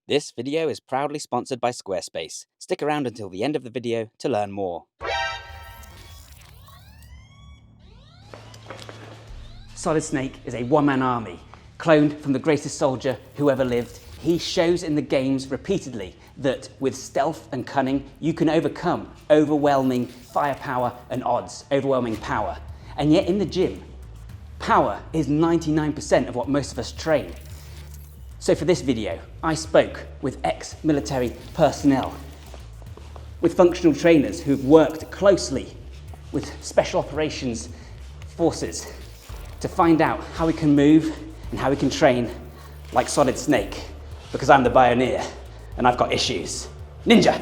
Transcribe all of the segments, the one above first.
This video is proudly sponsored by Squarespace. Stick around until the end of the video to learn more. Solid Snake is a one-man army, cloned from the greatest soldier who ever lived. He shows in the games repeatedly that with stealth and cunning, you can overcome overwhelming firepower and odds, overwhelming power. And yet in the gym, power is 99% of what most of us train. So for this video, I spoke with ex-military personnel, with functional trainers who've worked closely with special operations forces to find out how we can move and how we can train like Solid Snake, because I'm the pioneer and I've got issues. Ninja!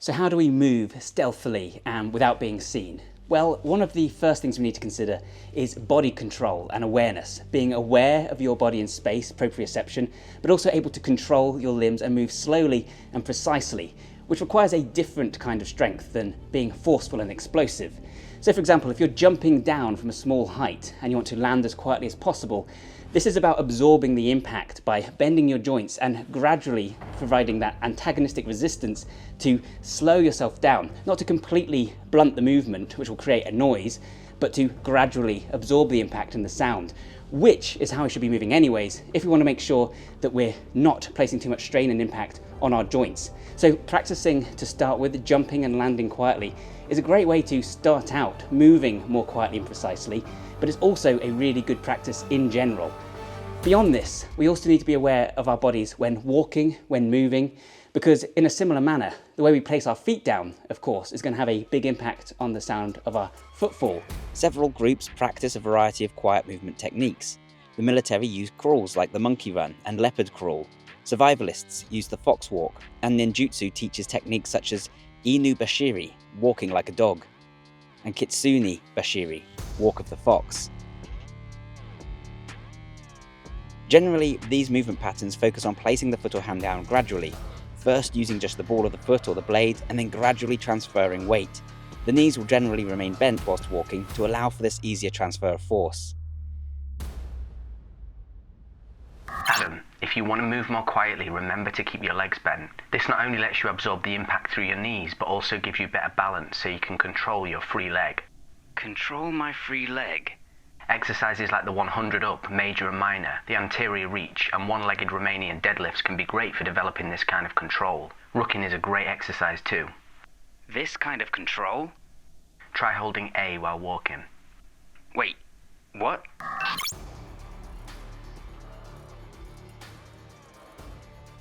So how do we move stealthily and without being seen? Well, one of the first things we need to consider is body control and awareness, being aware of your body in space, proprioception, but also able to control your limbs and move slowly and precisely, which requires a different kind of strength than being forceful and explosive. So for example, if you're jumping down from a small height and you want to land as quietly as possible, this is about absorbing the impact by bending your joints and gradually providing that antagonistic resistance to slow yourself down, not to completely blunt the movement, which will create a noise, but to gradually absorb the impact and the sound, which is how we should be moving anyways, if we want to make sure that we're not placing too much strain and impact on our joints. So practicing to start with, jumping and landing quietly, is a great way to start out moving more quietly and precisely, but it's also a really good practice in general. Beyond this, we also need to be aware of our bodies when walking, when moving, because in a similar manner, the way we place our feet down, of course, is going to have a big impact on the sound of our footfall. Several groups practice a variety of quiet movement techniques. The military use crawls like the monkey run and leopard crawl. Survivalists use the fox walk, and ninjutsu teaches techniques such as inu bashiri, walking like a dog, and kitsune bashiri, walk of the fox. Generally, these movement patterns focus on placing the foot or hand down gradually, first using just the ball of the foot or the blade, and then gradually transferring weight. The knees will generally remain bent whilst walking to allow for this easier transfer of force. Adam, if you want to move more quietly, remember to keep your legs bent. This not only lets you absorb the impact through your knees, but also gives you better balance so you can control your free leg. Control my free leg? Exercises like the 100 up, major and minor, the anterior reach, and one-legged Romanian deadlifts can be great for developing this kind of control. Rucking is a great exercise too. This kind of control? Try holding A while walking. Wait, what?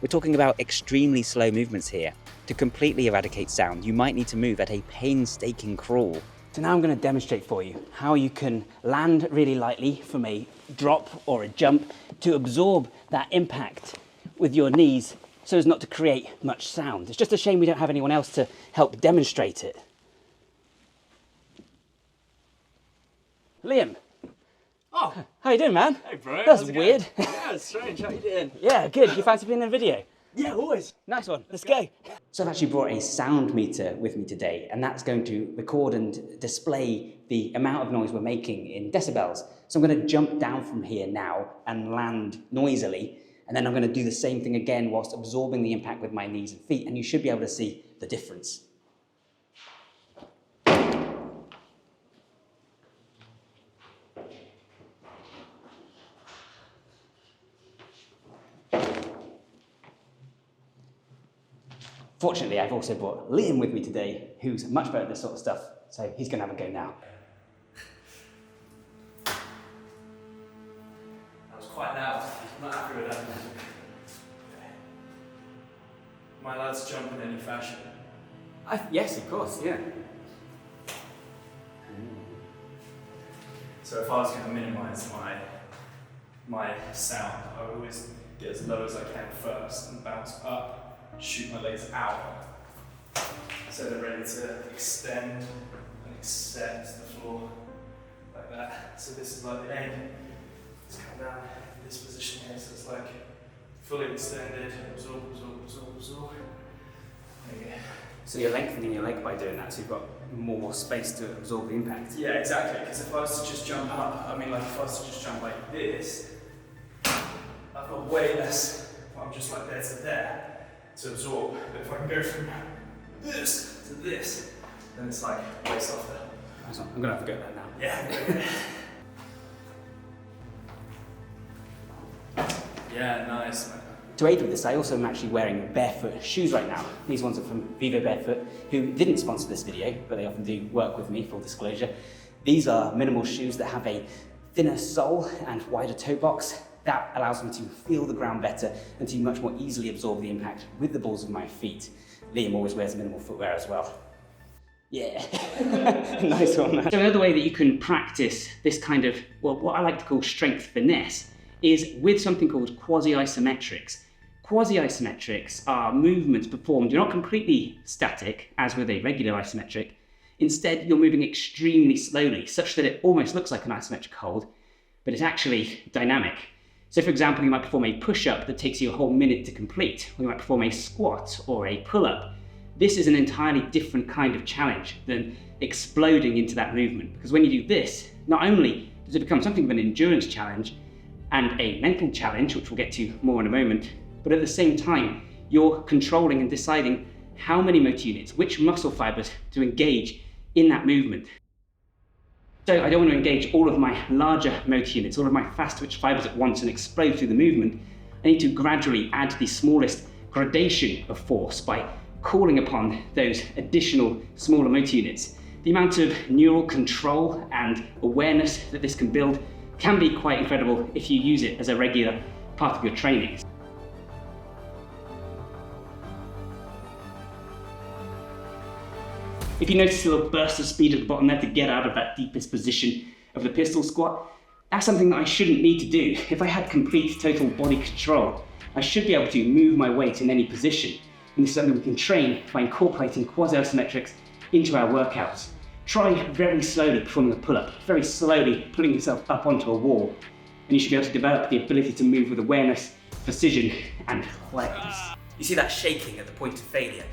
We're talking about extremely slow movements here. To completely eradicate sound, you might need to move at a painstaking crawl. So now I'm going to demonstrate for you how you can land really lightly from a drop or a jump to absorb that impact with your knees so as not to create much sound. It's just a shame we don't have anyone else to help demonstrate it. Liam. Oh, how you doing, man? hey bro. That's weird. Yeah, it's strange. How you doing? Yeah, good. You fancy being in a video? Yeah, always. Nice one. Let's go. So I've actually brought a sound meter with me today, and that's going to record and display the amount of noise we're making in decibels. So I'm going to jump down from here now and land noisily, and then I'm going to do the same thing again whilst absorbing the impact with my knees and feet, and you should be able to see the difference. Fortunately, I've also brought Liam with me today, who's much better at this sort of stuff, so he's going to have a go now. That was quite loud. I'm not happy with that. Am I allowed to jump in any fashion? Yes, of course, yeah. So if I was going to minimise my sound, I would always get as low as I can first and bounce up. Shoot my legs out so they're ready to extend and accept the floor like that. So this is like the end. It's come down in this position here, so it's like fully extended, absorb, absorb, absorb, absorb. So you're lengthening your leg by doing that, so you've got more space to absorb the impact. Yeah, exactly, because if I was to just jump up, I mean, like if I was to just jump like this, I've got way less, I'm just like there to there to absorb. But if I can go from this to this, then it's like way softer. I'm gonna have to go at that now. Yeah. Yeah, nice, man. To aid with this, I also am actually wearing barefoot shoes right now. These ones are from Vivo Barefoot, who didn't sponsor this video, but they often do work with me, full disclosure. These are minimal shoes that have a thinner sole and wider toe box. That allows me to feel the ground better and to much more easily absorb the impact with the balls of my feet. Liam always wears minimal footwear as well. Yeah, nice one. So another way that you can practice this kind of, well, what I like to call strength finesse is with something called quasi-isometrics. Quasi-isometrics are movements performed, you're not completely static, as with a regular isometric. Instead, you're moving extremely slowly, such that it almost looks like an isometric hold, but it's actually dynamic. So for example, you might perform a push-up that takes you a whole minute to complete, or you might perform a squat or a pull-up. This is an entirely different kind of challenge than exploding into that movement, because when you do this, not only does it become something of an endurance challenge and a mental challenge, which we'll get to more in a moment, but at the same time, you're controlling and deciding how many motor units, which muscle fibers to engage in that movement. So I don't want to engage all of my larger motor units, all of my fast twitch fibers at once and explode through the movement. I need to gradually add the smallest gradation of force by calling upon those additional smaller motor units. The amount of neural control and awareness that this can build can be quite incredible if you use it as a regular part of your training. If you notice a little burst of speed at the bottom there to get out of that deepest position of the pistol squat, that's something that I shouldn't need to do. If I had complete total body control, I should be able to move my weight in any position. And this is something we can train by incorporating quasi-isometrics into our workouts. Try very slowly performing a pull-up, very slowly pulling yourself up onto a wall, and you should be able to develop the ability to move with awareness, precision, and quietness. You see that shaking at the point of failure?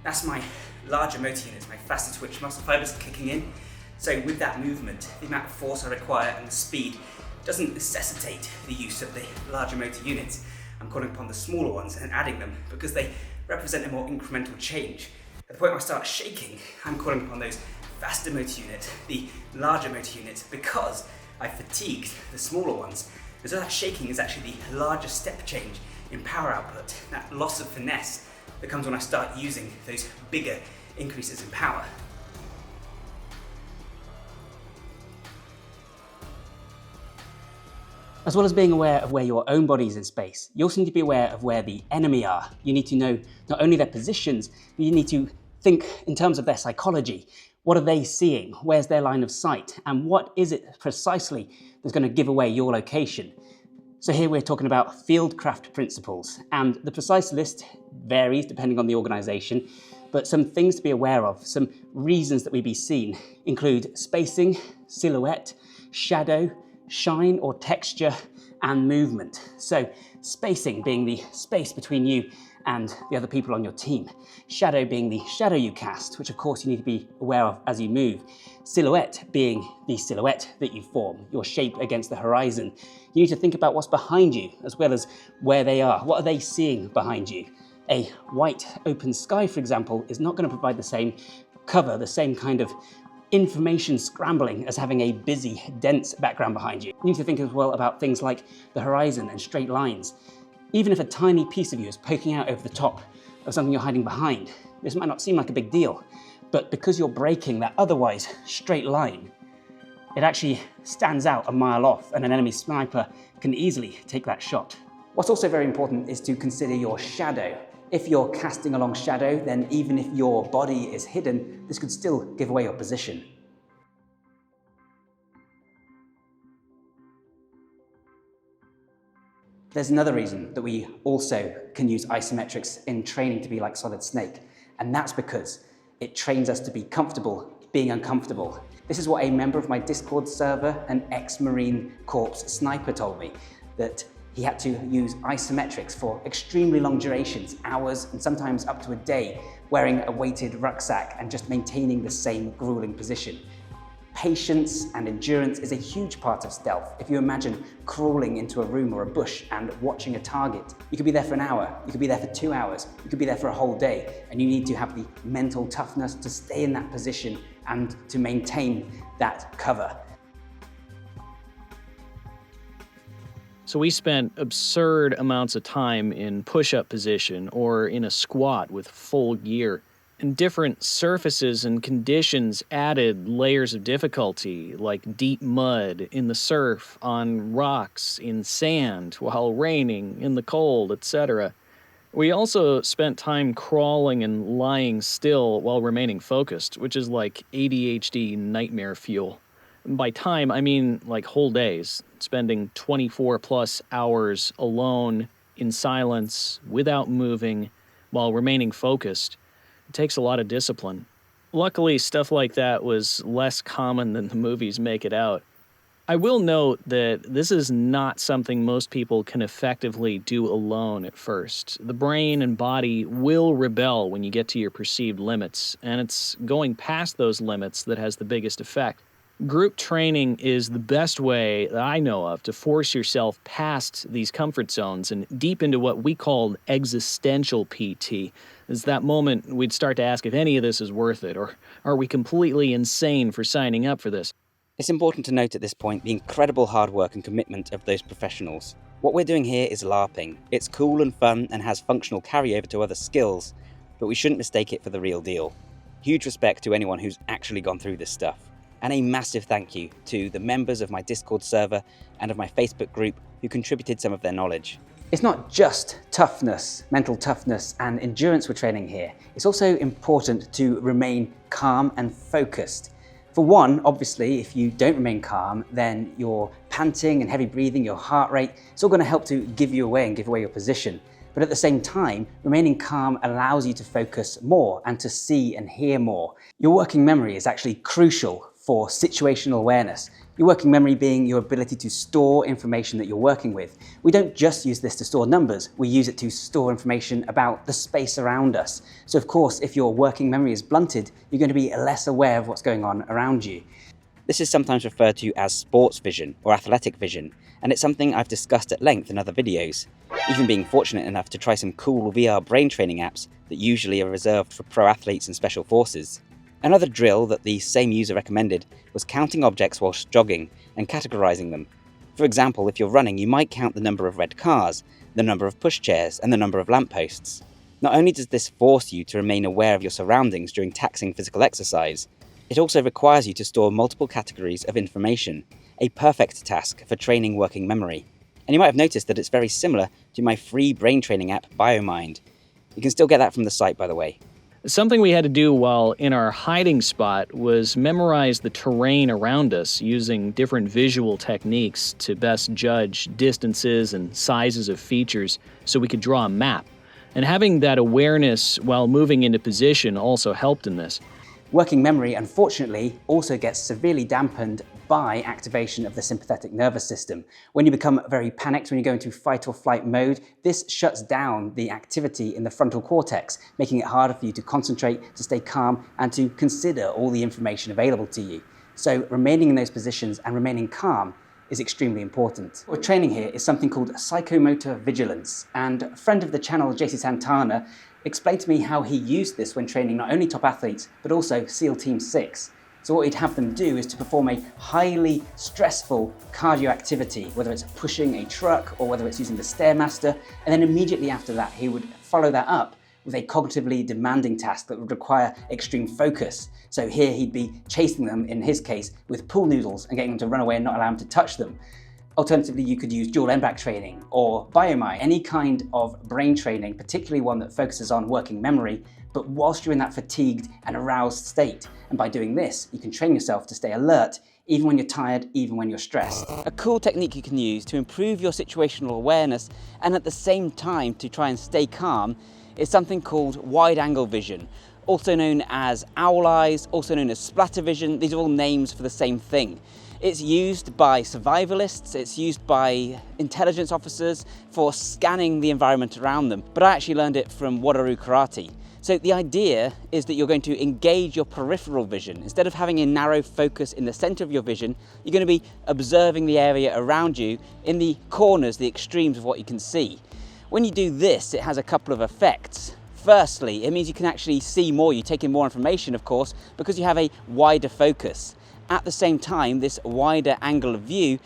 That's my larger motor units, my faster twitch muscle fibers kicking in. So with that movement, the amount of force I require and the speed doesn't necessitate the use of the larger motor units. I'm calling upon the smaller ones and adding them because they represent a more incremental change. At the point where I start shaking, I'm calling upon those faster motor units, the larger motor units, because I fatigued the smaller ones. And so that shaking is actually the larger step change in power output, that loss of finesse that comes when I start using those bigger increases in power. As well as being aware of where your own body is in space, you also need to be aware of where the enemy are. You need to know not only their positions, but you need to think in terms of their psychology. What are they seeing? Where's their line of sight? And what is it precisely that's going to give away your location? So here we're talking about fieldcraft principles, and the precise list varies depending on the organization, but some things to be aware of, some reasons that we be seen include spacing, silhouette, shadow, shine or texture, and movement. So spacing being the space between you and the other people on your team. Shadow being the shadow you cast, which of course you need to be aware of as you move. Silhouette being the silhouette that you form, your shape against the horizon. You need to think about what's behind you as well as where they are. What are they seeing behind you? A white open sky, for example, is not going to provide the same cover, the same kind of information scrambling as having a busy, dense background behind you. You need to think as well about things like the horizon and straight lines. Even if a tiny piece of you is poking out over the top of something you're hiding behind, this might not seem like a big deal, but because you're breaking that otherwise straight line, it actually stands out a mile off and an enemy sniper can easily take that shot. What's also very important is to consider your shadow. If you're casting along shadow, then even if your body is hidden, this could still give away your position. There's another reason that we also can use isometrics in training to be like Solid Snake, and that's because it trains us to be comfortable being uncomfortable. This is what a member of my Discord server, an ex-Marine Corps sniper, told me, that He had to use isometrics for extremely long durations, hours and sometimes up to a day, wearing a weighted rucksack and just maintaining the same grueling position. Patience and endurance is a huge part of stealth. If you imagine crawling into a room or a bush and watching a target, you could be there for an hour, you could be there for 2 hours, you could be there for a whole day, and you need to have the mental toughness to stay in that position and to maintain that cover. So we spent absurd amounts of time in push-up position or in a squat with full gear. And different surfaces and conditions added layers of difficulty, like deep mud, in the surf, on rocks, in sand, while raining, in the cold, etc. We also spent time crawling and lying still while remaining focused, which is like ADHD nightmare fuel. And by time, I mean like whole days, spending 24+ hours alone, in silence, without moving, while remaining focused. It takes a lot of discipline. Luckily, stuff like that was less common than the movies make it out. I will note that this is not something most people can effectively do alone at first. The brain and body will rebel when you get to your perceived limits, and it's going past those limits that has the biggest effect. Group training is the best way that I know of to force yourself past these comfort zones and deep into what we call existential PT. It's that moment we'd start to ask if any of this is worth it, or are we completely insane for signing up for this? It's important to note at this point the incredible hard work and commitment of those professionals. What we're doing here is LARPing. It's cool and fun and has functional carryover to other skills, but we shouldn't mistake it for the real deal. Huge respect to anyone who's actually gone through this stuff. And a massive thank you to the members of my Discord server and of my Facebook group who contributed some of their knowledge. It's not just toughness, mental toughness and endurance we're training here. It's also important to remain calm and focused. For one, obviously, if you don't remain calm, then your panting and heavy breathing, your heart rate, it's all going to help to give you away and give away your position. But at the same time, remaining calm allows you to focus more and to see and hear more. Your working memory is actually crucial for situational awareness. Your working memory being your ability to store information that you're working with. We don't just use this to store numbers, we use it to store information about the space around us. So of course, if your working memory is blunted, you're going to be less aware of what's going on around you. This is sometimes referred to as sports vision or athletic vision, and it's something I've discussed at length in other videos, even being fortunate enough to try some cool VR brain training apps that usually are reserved for pro athletes and special forces. Another drill that the same user recommended was counting objects whilst jogging and categorizing them. For example, if you're running, you might count the number of red cars, the number of pushchairs, and the number of lampposts. Not only does this force you to remain aware of your surroundings during taxing physical exercise, it also requires you to store multiple categories of information, a perfect task for training working memory. And you might have noticed that it's very similar to my free brain training app, BioMind. You can still get that from the site, by the way. Something we had to do while in our hiding spot was memorize the terrain around us using different visual techniques to best judge distances and sizes of features so we could draw a map. And having that awareness while moving into position also helped in this. Working memory, unfortunately, also gets severely dampened by activation of the sympathetic nervous system. When you become very panicked, when you go into fight or flight mode, this shuts down the activity in the frontal cortex, making it harder for you to concentrate, to stay calm, and to consider all the information available to you. So remaining in those positions and remaining calm is extremely important. What we're training here is something called Psychomotor Vigilance, and a friend of the channel, JC Santana, explained to me how he used this when training not only top athletes, but also SEAL Team 6. So what he'd have them do is to perform a highly stressful cardio activity, whether it's pushing a truck or whether it's using the Stairmaster, and then immediately after that he would follow that up with a cognitively demanding task that would require extreme focus. So here he'd be chasing them, in his case, with pool noodles and getting them to run away and not allow them to touch them. Alternatively, you could use dual end-back training or BioMind, any kind of brain training, particularly one that focuses on working memory, but whilst you're in that fatigued and aroused state. And by doing this, you can train yourself to stay alert, even when you're tired, even when you're stressed. A cool technique you can use to improve your situational awareness and at the same time to try and stay calm is something called wide-angle vision, also known as owl eyes, also known as splatter vision. These are all names for the same thing. It's used by survivalists, it's used by intelligence officers for scanning the environment around them. But I actually learned it from Wadaru Karate. So the idea is that you're going to engage your peripheral vision. Instead of having a narrow focus in the center of your vision, you're going to be observing the area around you in the corners, the extremes of what you can see. When you do this, it has a couple of effects. Firstly, it means you can actually see more. You take in more information, of course, because you have a wider focus. At the same time, this wider angle of view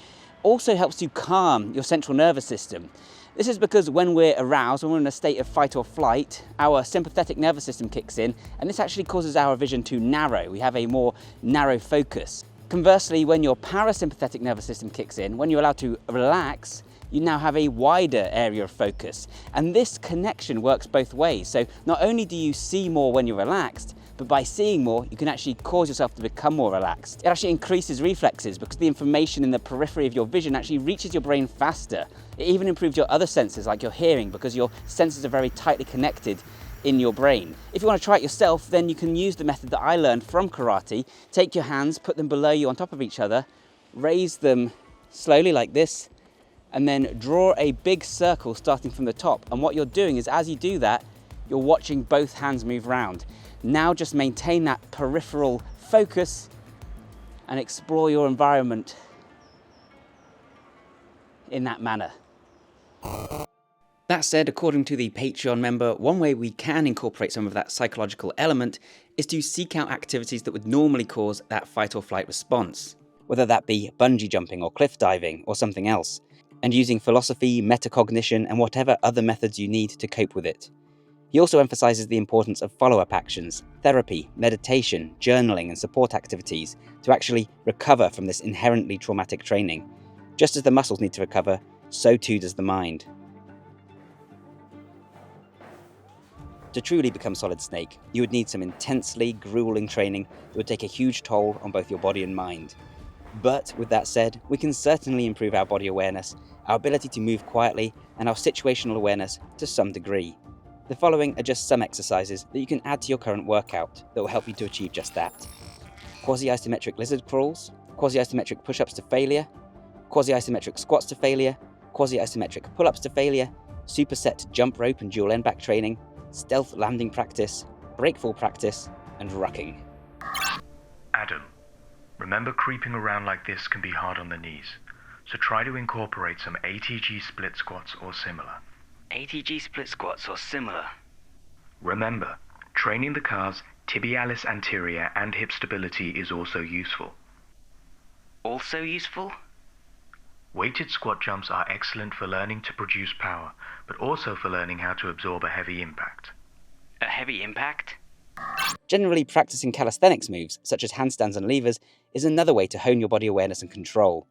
also helps to calm your central nervous system. This is because when we're aroused, when we're in a state of fight or flight, our sympathetic nervous system kicks in, and this actually causes our vision to narrow. We have a more narrow focus. Conversely, when your parasympathetic nervous system kicks in, when you're allowed to relax, you now have a wider area of focus. And this connection works both ways. So not only do you see more when you're relaxed, but by seeing more, you can actually cause yourself to become more relaxed. It actually increases reflexes because the information in the periphery of your vision actually reaches your brain faster. It even improves your other senses, like your hearing, because your senses are very tightly connected in your brain. If you want to try it yourself, then you can use the method that I learned from karate. Take your hands, put them below you on top of each other, raise them slowly like this, and then draw a big circle starting from the top. And what you're doing is, as you do that, you're watching both hands move around. Now just maintain that peripheral focus and explore your environment in that manner. That said, according to the Patreon member, one way we can incorporate some of that psychological element is to seek out activities that would normally cause that fight or flight response, whether that be bungee jumping or cliff diving or something else, and using philosophy, metacognition, and whatever other methods you need to cope with it. He also emphasizes the importance of follow-up actions, therapy, meditation, journaling, and support activities to actually recover from this inherently traumatic training. Just as the muscles need to recover, so too does the mind. To truly become Solid Snake, you would need some intensely grueling training that would take a huge toll on both your body and mind. But with that said, we can certainly improve our body awareness, our ability to move quietly, and our situational awareness to some degree. The following are just some exercises that you can add to your current workout that will help you to achieve just that. Quasi-isometric lizard crawls, quasi-isometric push-ups to failure, quasi-isometric squats to failure, quasi-isometric pull-ups to failure, superset jump rope and dual end back training, stealth landing practice, breakfall practice, and rucking. Adam, remember creeping around like this can be hard on the knees, so try to incorporate some ATG split squats or similar. ATG split squats or similar. Remember, training the calves tibialis anterior and hip stability is also useful. Also useful? Weighted squat jumps are excellent for learning to produce power, but also for learning how to absorb a heavy impact. A heavy impact? Generally, practicing calisthenics moves, such as handstands and levers, is another way to hone your body awareness and control.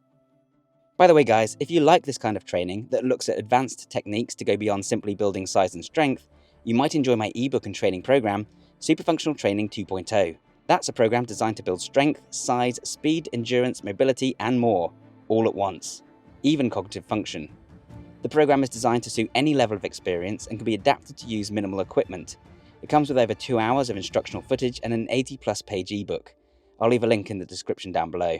By the way, guys, if you like this kind of training that looks at advanced techniques to go beyond simply building size and strength, you might enjoy my ebook and training program, Super Functional Training 2.0. That's a program designed to build strength, size, speed, endurance, mobility, and more, all at once, even cognitive function. The program is designed to suit any level of experience and can be adapted to use minimal equipment. It comes with over 2 hours of instructional footage and an 80+ page ebook. I'll leave a link in the description down below.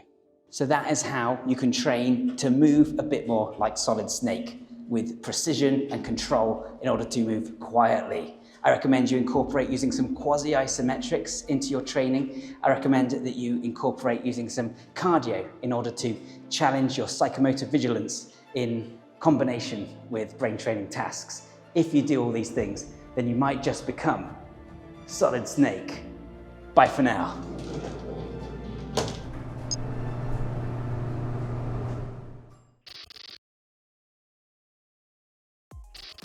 So that is how you can train to move a bit more like Solid Snake, with precision and control in order to move quietly. I recommend you incorporate using some quasi-isometrics into your training. I recommend that you incorporate using some cardio in order to challenge your psychomotor vigilance in combination with brain training tasks. If you do all these things, then you might just become Solid Snake. Bye for now.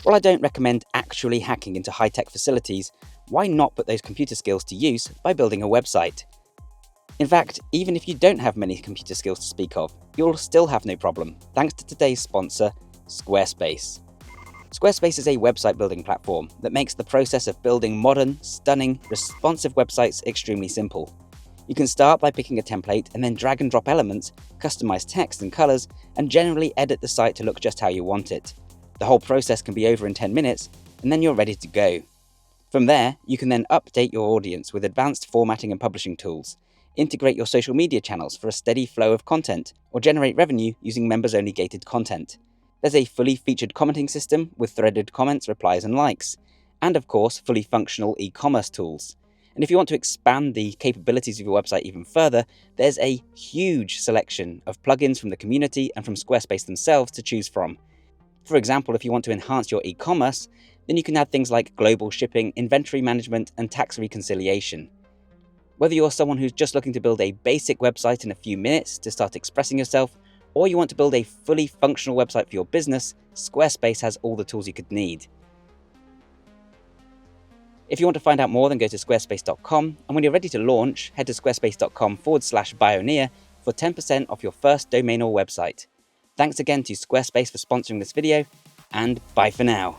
While I don't recommend actually hacking into high-tech facilities, why not put those computer skills to use by building a website? In fact, even if you don't have many computer skills to speak of, you'll still have no problem, thanks to today's sponsor, Squarespace. Squarespace is a website building platform that makes the process of building modern, stunning, responsive websites extremely simple. You can start by picking a template and then drag and drop elements, customize text and colors, and generally edit the site to look just how you want it. The whole process can be over in 10 minutes, and then you're ready to go. From there, you can then update your audience with advanced formatting and publishing tools. integrate your social media channels for a steady flow of content, or generate revenue using members-only gated content. There's a fully featured commenting system with threaded comments, replies and likes, and of course fully functional e-commerce tools. And if you want to expand the capabilities of your website even further, there's a huge selection of plugins from the community and from Squarespace themselves to choose from. For example, if you want to enhance your e-commerce, then you can add things like global shipping, inventory management, and tax reconciliation. Whether you're someone who's just looking to build a basic website in a few minutes to start expressing yourself, or you want to build a fully functional website for your business, Squarespace has all the tools you could need. If you want to find out more, then go to squarespace.com, and when you're ready to launch, head to squarespace.com/Bioneer for 10% off your first domain or website. Thanks again to Squarespace for sponsoring this video, and bye for now.